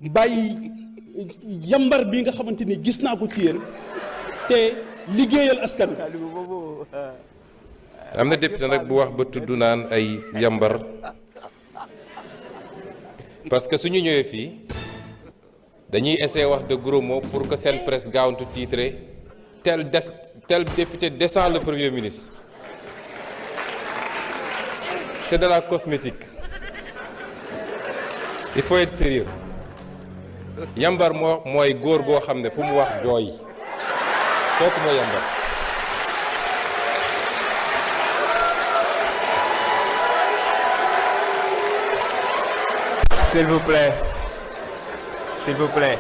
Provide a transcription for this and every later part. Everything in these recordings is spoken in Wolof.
bàyyi yambar bi nga xamante ni gis naa ko ci yéen te liggéeyal askan wi. am na député nag bu wax ba tudd naan ay yambar parce que suñu ñëwee fii dañuy essayer wax de gros mots pour que seen presse gaawantu titre tel député descend le premier ministre. C'est de la cosmétique. Il faut être sérieux. Yambar mooy góor goo xam ne fu mu wax jooy kooku mooy yambar. S'il vous plaît. S'il vous plaît.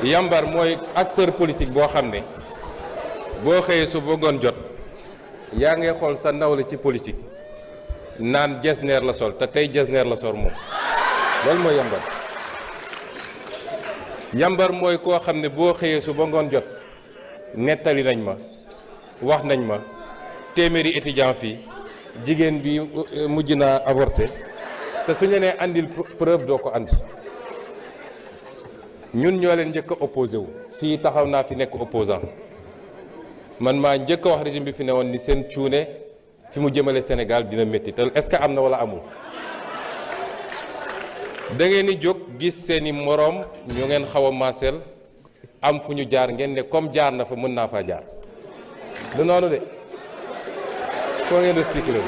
Yambar mooy acteur politique boo xam ne boo xëyee su bëggoon jot yaa ngay xool sa nawle ci politique naan jesneer la sol te tey jesneer la sol moom loolu mooy yambar. Yambar mooy koo xam ne boo xëyee su bëggoon jot nettali nañ ma wax nañ ma téeméeri étudiant fii jigéen bi mujj naa avorté te su ñu nee andil preuve doo ko andi. ñun ñoo leen njëkk a opposé wu fii taxaw naa fi nekk opposant man maa njëkk a wax régime bi fi ne woon ni seen cuune fi mu jëmale Sénégal dina métti te est-ce que am na wala amul. da ngeen di jóg gis seeni moroom ñu ngeen xaw a maaseel am fu ñu jaar ngeen ne comme jaar na fa mën naa faa jaar du noonu de foo ngeen recycler.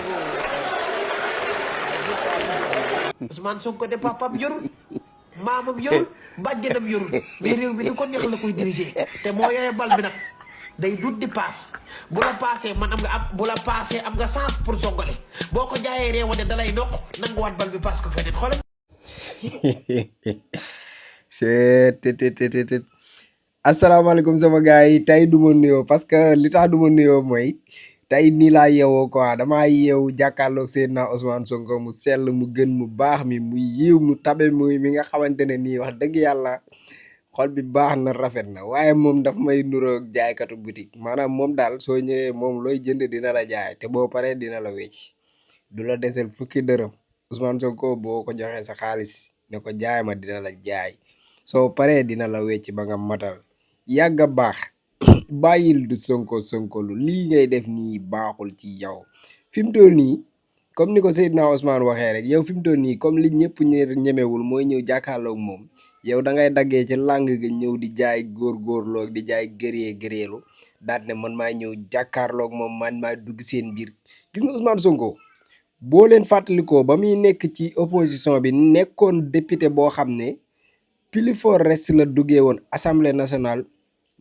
Ousmane Sonko de papam yorul maamam yorul bàjjenam yorul mais réew mi ni ko neex la koy diriger te moo yore bal bi nag day dut di paas bu la paasee man am nga am bu la paasee am nga chance pour songale boo ko jaayee réew de dalay noq nanguwaat bal bi paas ko feneen xoolal. c'est asalaamaaleykum sama gars yi tey du ma nuyoo parce que li tax du ma nuyoo mooy tey nii laa yeewoo quoi damaa yeewu jàkkaarloog Seydina Ousmane Sonko mu sell mu gën mu baax mi mu yiw mu tabe mi nga xamante ne nii wax dëgg yàlla xol bi baax na rafet na waaye moom daf may nuroog jaaykatu boutique maanaam moom daal soo ñëwee moom looy jënd dina la jaay te boo paree dina la wecc du la desel fukki dërëm Ousmane Sonko boo ko joxee sa xaalis ne ko jaay ma dina la jaay soo paree dina la wecc ba nga matal yàgg a baax. bàyyil du sonko lu lii ngay def nii baaxul ci yow fi mu toll nii comme ni ko Seydina Ousmane waxee rek yow fi mu toll nii comme li ñëpp ñemewul mooy ñëw jàkkaarloog moom yow da ngay daggee ci làng ga ñëw di jaay góorgóorloog di jaay gëreelu daal ne man maa ñëw jàkkaarloog moom man maa dugg seen biir gis nga Ousmane Sonko boo leen fàttalikoo ba muy nekk ci opposition bi nekkoon député boo xam ne plus fort reste la duggee woon assemblée nationale.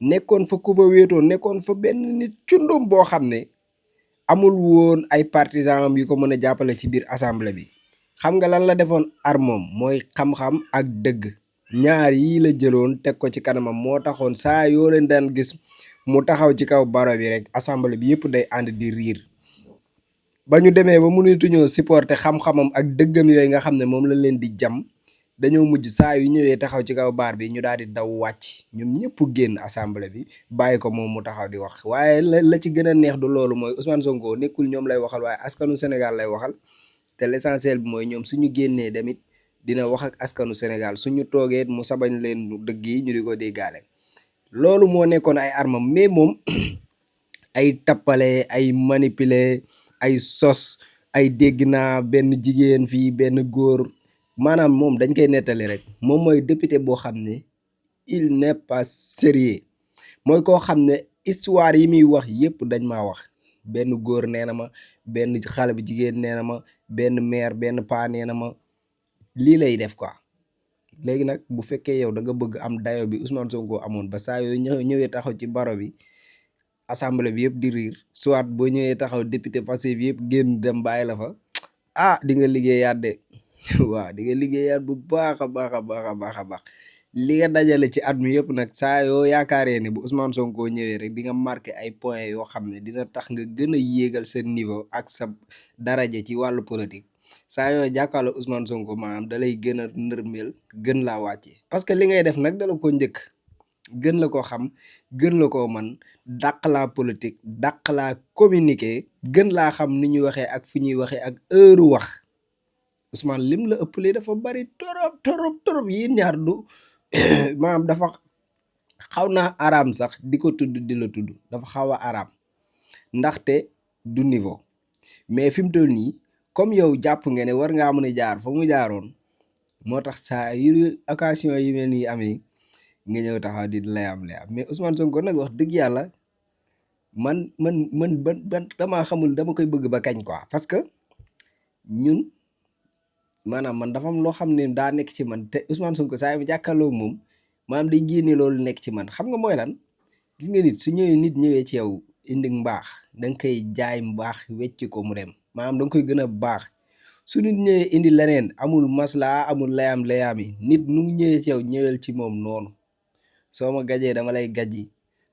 nekkoon fa ku fa wéetoon nekkoon fa benn nit cundum boo xam ne amul woon ay partisans am yu ko mën a jàppale ci biir assemblée bi xam nga lan la defoon armom mooy xam-xam ak dëgg ñaar yii la jëloon teg ko ci kanamam moo taxoon saa yoo leen daan gis mu taxaw ci kaw baro bi rek assemblée bi yëpp day ànd di riir ba ñu demee ba mënatuñoo supporter xam-xamam ak dëggam yooyu nga xam ne moom la leen di jam dañoo mujj saa yu ñëwee taxaw ci kaw baar bi ñu daal di daw wàcc ñoom ñëpp génn assemblée bi bàyyi ko moom mu taxaw di wax waaye la ci gën a neex du loolu mooy Ousmane Sonko nekkul ñoom lay waxal waaye askanu Sénégal lay waxal te l'essentiel bi mooy ñoom suñu génnee tamit dina wax ak askanu Sénégal suñu toogee mu sabañ leen dëgg yi ñu di ko déggaale loolu moo nekkoon ay armam mais moom ay tappale ay manipuler ay sos ay dégg naa benn jigéen fii benn góor maanaam moom dañ koy nettali rek moom mooy député boo xam ne il n'est pas sérieux mooy koo xam ne histoire yi muy wax yëpp dañ maa wax benn góor nee na ma benn xale bu jigéen nee na ma benn maire benn paa nee na ma lii lay def quoi léegi nag bu fekkee yow da nga bëgg am dayo bi Ousmane Sonko amoon ba saa yoo ñëwee taxaw ci baro bi assemblée bi yëpp di riir soit boo ñëwee taxaw député Pastef yëpp génn dem bàyyi la fa di nga liggéeyaat de waaw di nga liggéeyaat bu baax a baax li nga dajale ci at mi yëpp nag saa yoo yaakaaree ne bu Ousmane Sonko ñëwee rek di nga marqué ay points yoo xam ne dina tax nga gën a yéegal sa niveau ak sa daraja ci wàllu politique saa yoo jàkkaarloo Ousmane Sonko maanaam da lay gën a nërmeel gën laa wàccee parce que li ngay def nag dala ko njëkk gën la ko xam gën la koo man dàq laa politique dàq laa communiquer gën laa xam ni ñuy waxee ak fu ñuy waxee ak heure wax Ousmane lim la ëppalee dafa bari torop yéen ñaar du maanaam dafa xaw naa araam sax di ko tudd di la tudd dafa xaw a araam ndaxte du niveau mais fi mu toll nii comme yow jàpp nga ne war ngaa mën a jaar fa mu jaaroon moo tax saa yu occasion yi mel nii amee nga ñëw taxaw di layam mais Ousmane Sonko nag wax dëgg yàlla man damaa xamul dama koy bëgg ba kañ quoi parce que ñun maanaam man dafa am loo xam ne daa nekk ci man te Ousmane Sonko saa yu jàkkaarloo moom maanaam day génne loolu nekk ci man xam nga mooy lan gis nga nit su ñëwee ci yow indi mbaax da nga koy jaay mbaax wecc ko mu dem maanaam da nga koy gën a baax su nit ñëwee indi leneen amul maslaa amul layaam yi nit nu mu ñëwee ci yow ñëwel ci moom noonu soo ma gajee dama lay gajji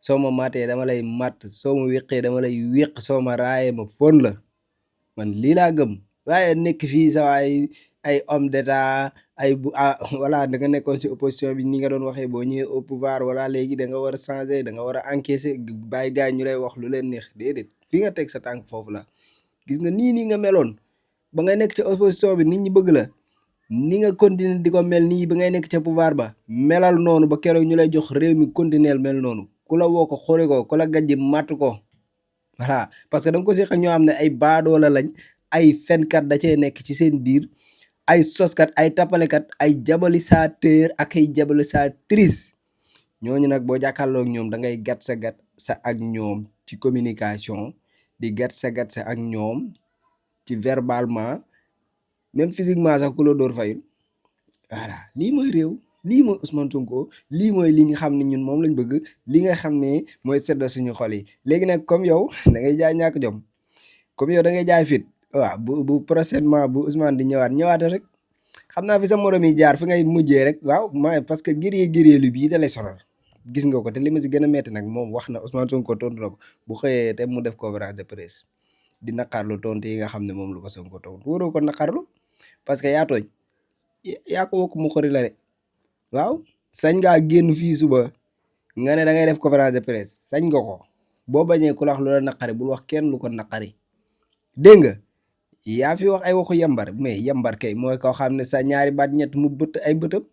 soo ma matee dama lay matt soo ma wéqee dama lay wéq soo ma raayee ma fon la man lii laa gëm waaye nekk fii sa ay homme d'état ay voilà da nga nekkoon si opposition bi ni nga doon waxee boo ñëwee au pouvoir wala léegi da nga war a changer da nga war a encaisser bàyyi gars ñu lay wax lu leen neex déedéet fi nga teg sa tànk foofu la gis nga nii nga meloon ba nga nekk ci opposition bi nit ñi bëgg la ni nga continuer di ko mel nii ba ngay nekk ca pouvoir ba melal noonu ba keroog ñu lay jox réew mi continuer mel noonu ku la woo ko xori ko ku la gajji matt ko voilà parce que da nga ko si xam ñoo xam ne ay baadoola lañ ay fenkat da cee nekk ci seen biir ay soskat ay tapalekat ay diabolisateur ak ay diabolisatrice ñooñu nag boo jàkkaarloo ak ñoom da ngay gat sa ak ñoom ci communication di gat sa ak ñoom ci verbalement même physiquement sax ku la dóor fayul voilà lii mooy réew lii mooy Ousmane Sonko lii mooy li nga xam ne ñun moom lañ bëgg li nga xam ne mooy sedda suñu xol yi léegi nag comme yow da ngay jaay ñàkk jom comme yow da ngay jaay fit waaw bu prochainement bu Ousmane di ñëwaat rek xam naa fi sa morom yi jaar fi ngay mujjee rek waaw parce que gëree lu bii da lay sonal gis nga ko te li ma si gën a metti nag moom wax na Ousmane Sonko tontu na ko bu xëyee te mu def conférence de presse di naqarlu tontu yi nga xam ne moom lu ko Sonko tontu waroo ko naqarlu parce que yaa tooñ yaa ko wokk mu xori la de waaw sañ ngaa génn fii suba nga ne da ngay def conférence de presse sañ nga ko boo bañee ku la wax lu la naqari bul wax kenn lu ko naqari dégg nga yaa fi wax ay waxu yambar mais yambar kay mooy koo xam ne sa ñaari baat ñett mu bët ay bëtam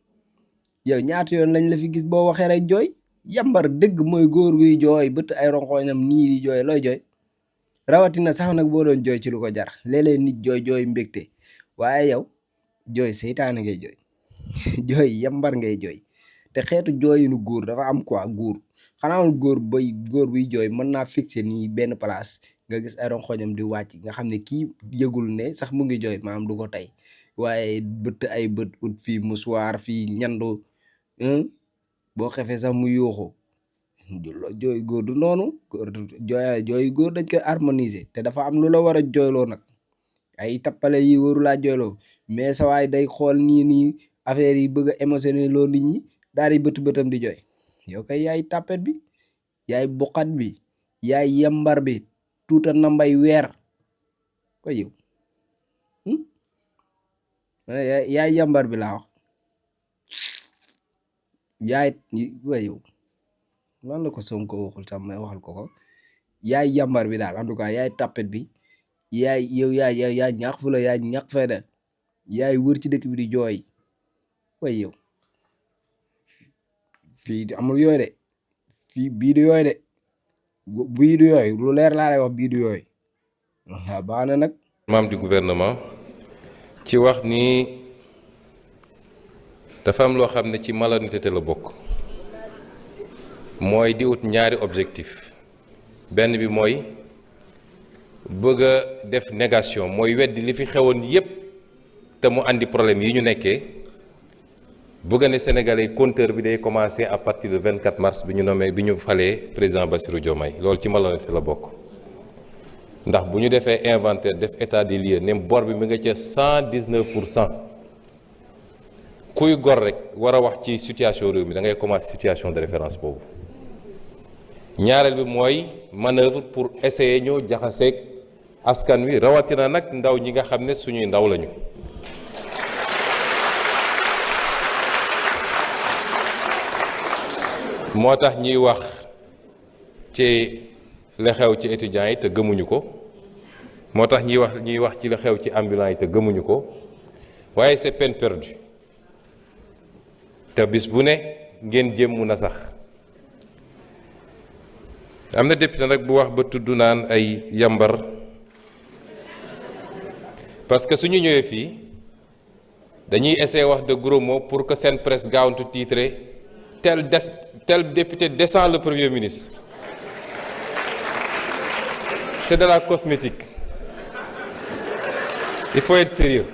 yow ñaata yoon lañ la fi gis boo waxee rek jooy yambar dëgg mooy góor guy jooy bët ay ronxooñam nii di jooy looy jooy rawatina sax nag boo doon jooy ci lu ko jar léeg-léeg nit jooy mbégte waaye yow jooy seytaane ngay jooy jooy yambar ngay jooy te xeetu jooyinu góor dafa am quoi góor xanaa góor buy jooy mën naa fixé nii benn place nga gis ay ronxooñam di wàcc nga xam ne kii yëgul ne sax mu ngi jooy maanaam du ko tey waaye bët ay bët ut fii musuwaar fii ñandu boo xefee sax mu yuuxu jooy góor du noonu jooy góor dañ koy harmoniser te dafa am lu la war a jooyloo nag ay tappale yi waru laa jooyloo mais sa waay day xool nii affaire yi bëgg a émotionné loo nit ñi daal di bëtam di jooy yow kay yaay tappet bi yaay buqat bi yaay yambar bi tuuta nambay weer ko yow yaay yambar bi laa wax yaay wa yow lan la ko Sonko waxul sax may waxal ko yaay yambar bi daal en tout cas yaay tappet bi yaay ñaax fu la yaay ñaax fayda yaay wër ci dëkk bi di jooy way yow fii amul yooyu de fii bii du yooyu de bii du yooyu lu leer laa lay wax bii du yooyu waaw baax na nag membre du gouvernement ci wax ni dafa am loo xam ne ci malhonnêteté la bokk mooy di ut ñaari objectif benn bi mooy bëgg a def négation mooy weddi li fi xewoon yépp te mu andi problème yi ñu nekkee bëgg ne Sénégalais compteur bi day commencer à partir du 24 mars bi ñu falee président Bassirou Diomaye loolu ci malhonnêteté la bokk ndax bu ñu defee inventaire def état des lieux ne bor bi mi nga ca 119%. kuy gor rek war a wax ci situation réew mi da ngay commencer situation de référence boobu ñaareel bi mooy manœuvre pour essayer ñoo jaxaseeg askan wi rawatina nag ndaw ñi nga xam ne suñuy ndaw lañu. moo tax ñuy wax ci la xew ci étudiants yi te gëmuñu ko moo tax ñuy wax ci la xew ci ambulants yi te gëmuñu ko waaye c'est peine perdue te bis bu ne ngeen jéem mun a sax am na député nag bu wax ba tudd naan ay yambar parce que suñu ñëwee fii dañuy essayer wax de gros mots pour que seen presse gaawantu titrer tel député descend le premier ministre. C'est de la cosmétique. Il faut être sérieux.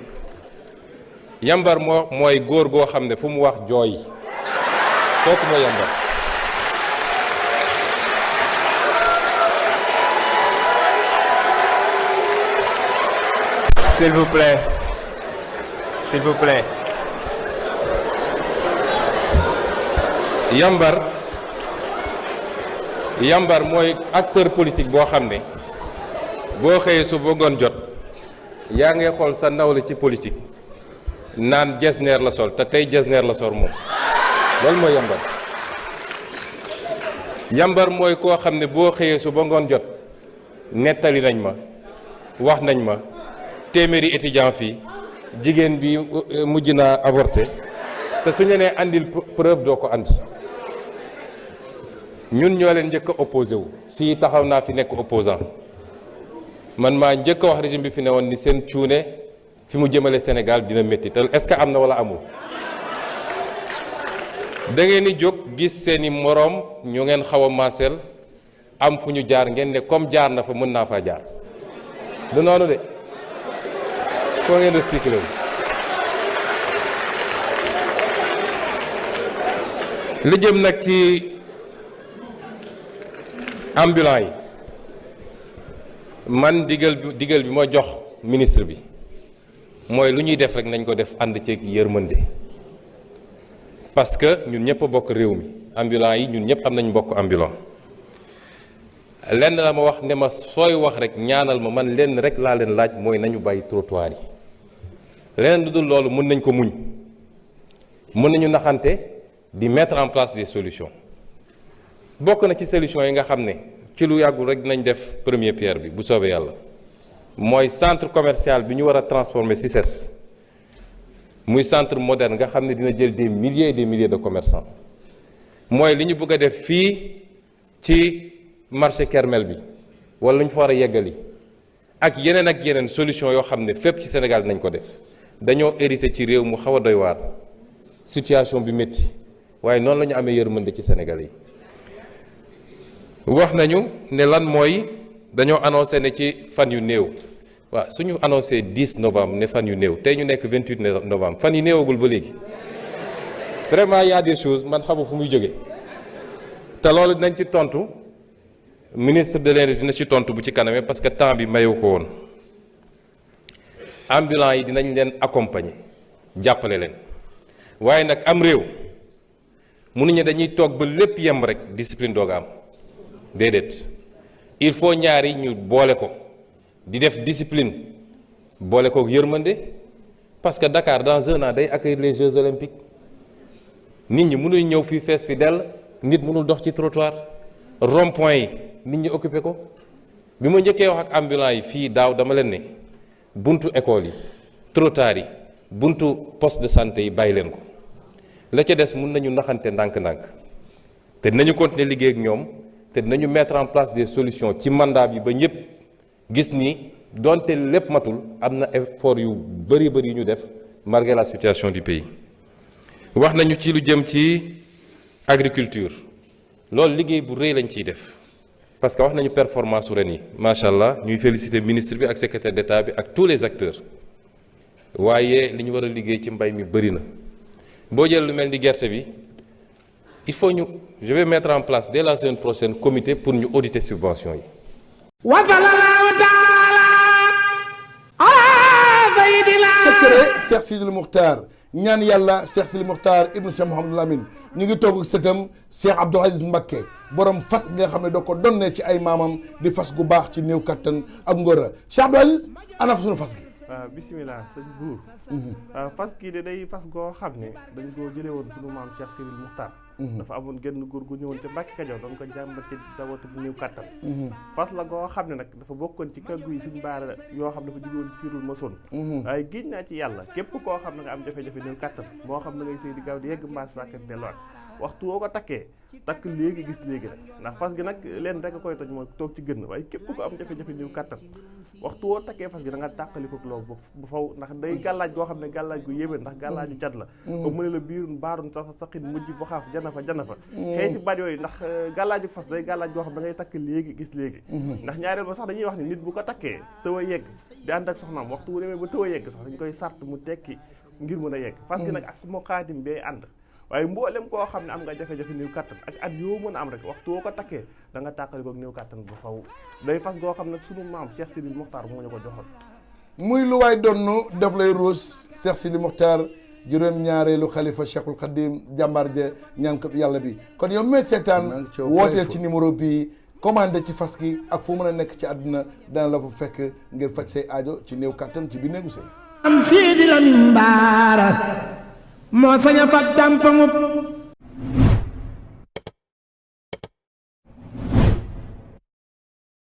Yambar mooy góor goo xam ne fu mu wax jooy kooku mooy yambar. S'il vous plaît. S'il vous plaît. Yambar mooy acteur politique boo xam ne boo xëyee su ba ngoon jot yaa ngay xool sa nawle ci politique naan jesneer la sol te tey jesneer la sol moom loolu mooy yambar mooy koo xam ne boo xëyee su ba ngoon jot nettali nañ ma wax nañ ma téeméeri étudiant fii jigéen bi mujj naa avorté te suñu nee andil preuve doo ko andi ñun ñoo leen njëkk a opposé wu fii taxaw naa fi nekk opposant man maa njëkk a wax régime bi fi ne woon ni seen cuune fi mu jëmale Sénégal dina métti te est-ce que am na wala amul da ngeen di jóg gis seeni moroom ñu ngeen xaw a maaseel am fu ñu jaar ngeen ne comme jaar na fa mën naa faa jaar du noonu de foo ngeen recyclé wu li jëm nag ci ambulants yi man digal bi ma jox ministre bi mooy lu ñuy def rek nañ ko def ànd ceeg yërmande parce que ñun ñëpp a bokk réew mi ambulants yi ñun ñëpp am nañ mbokk ambulant lenn la ma wax ne ma sooy wax rek ñaanal ma man lenn rek laa leen laaj mooy nañu bàyyi trottoir yi leneen lu dul loolu mën nañ ko muñ mën nañu naxante di mettre en place des solutions bokk na ci solution yi nga xam ne ci lu yàggul rek dinañ def première pierre bi bu soobee yàlla mooy centre commercial bi ñu war a transformer CICES muy centre moderne nga xam ne dina jël des milliers et des milliers de commerçants mooy li ñu bëgg a def fii ci marché Kermel bi wala lu ñu fa war a yeggali ak yeneen solution yoo xam ne fépp ci Sénégal dinañ ko def dañoo hérité ci réew mu xaw a doy waar situation bi métti waaye noonu la ñu amee yërmande ci Sénégal yi wax nañu ne lan mooy dañoo annoncé ne ci fan yu néew waaw suñu annoncé 10 novembre ne fan yu néew tey ñu nekk 28 novembre fan yu néewagul ba léegi vraiment y a des choses man xamu fu muy jóge te loolu dinañ ci tontu ministre de l'énergie dina ci tontu bu ci kanamee parce que temps bi mayu ko woon ambulants yi dinañ leen accompagner jàppale leen waaye nag am réew mënuñu dañuy toog ba lépp yem rek discipline dooga am déedéet il faut ñaari ñu boole ko di def discipline boole ko yërmande parce que Dakar dans un an day accueillir les Jeux olympiques nit ñi mënuñ ñëw fii fees fi dell nit mënul dox ci trottoir rond-point yi nit ñi occupé ko bi ma njëkkee wax ak ambulants yi fii daaw dama leen ne buntu école yi trottoir yi buntu poste de santé yi bàyyi leen ko la ca des mun nañu naxante ndànk-ndànk te dinañu continuer liggéey ak ñoom te dinañu mettre en place des solutions ci mandat bi ba ñëpp gis ni donte lépp matul am na effort yu bëri yu ñu def malgré la situation du pays. wax nañu ci lu jëm ci agriculture loolu liggéey bu rëy lañ ciy def parce que wax nañu performance su ren yi macha allah ñuy féliciter ministre bi ak secrétaire d'État bi ak tous les acteurs waaye li ñu war a liggéey ci mbay mi bëri na boo jël lu mel ni gerte bi. il faut je vais mettre en place dès la semaine prochaine comité pour ñu auditer subventions yi. secret Cheikh Sidil Mukhtar ñaan yàlla Cheikh Sidil Mukhtar ibnu Cheikh Mouhamadul Amin ñu ngi toog ak sëtam Cheikh Abdoul Aziz Mbacké borom fas nga xam ne da ko donnee ci ay maamam di fas gu baax ci néew kattan ak ngóora Cheikh Abdoul Aziz ana fa suñu fas gi. waaw bisimilah sëñ buur fas kii de day fas goo xam ne dañ koo jëlee woon suñu maam Cheikh Sidil Mukhtar dafa amoon genn góor gu ñëwoon ca Mbàkke Kajoor doon ko jàmbat ci dawatu bu néew kàttan fas la goo xam ne nag dafa bokkoon ci kàggu yi Sëñ Baara yoo xam dafa jógewoon ci firul masoon waaye giñ naa ci yàlla képp koo xam ne nga am jafe-jafe néew kàttan moo xam ne ngay sëy di gaaw di yegg mbaa sàkkat delluwaat waxtu woo ko takkee takk léegi gis léegi rek ndax fas gi nag leen rek a koy toj mooy toog ci gën waaye képp ko am jafe-jafe néew kàttan waxtu woo takkee fas gi da nga tàqaliko loolu bu faw ndax day gàllaaj goo xam ne gàllaaj gu yéeme ndax gàllaaju cat la comme mu ne la biirun baarun sa saqin mujj bu xaaf jana fa xëyti baat yooyu ndax gàllaaju fas day gàllaaj goo xam ne da ngay takk léegi gis léegi ndax ñaareel ba sax dañuy wax ni nit bu ko takkee tëw a yegg di ànd ak soxnaam waxtu wu demee ba tëw a yegg sax dañ koy sart mu tekki ngir mën a yegg fas gi nag ak moo xaatim bee ànd waaye mboolem koo xam ne am nga jafe-jafe néew kàttan ak at yoo mën a am rek waxtu woo ko takkee da nga tàqali ko néew kàttan bu faw day fas goo xam ne sunu maam Cheikh Sidi Mokhtar moo ñu ko joxoon muy lu waay donnu def lay ruus Cheikh Sidi Mokhtar juróom-ñaareelu xalifa Cheikhul Khadim jàmbaar ja ñaankat yàlla bi kon yow mee seetaan wooteel ci numéro bii commandé ci fas gi ak fu mën a nekk ci àdduna dana la fa fekk ngir faj say aajo ci néew kàttan ci bi néegu sëy am Sidi Lamine Bara moo sañ a fab dàmpamub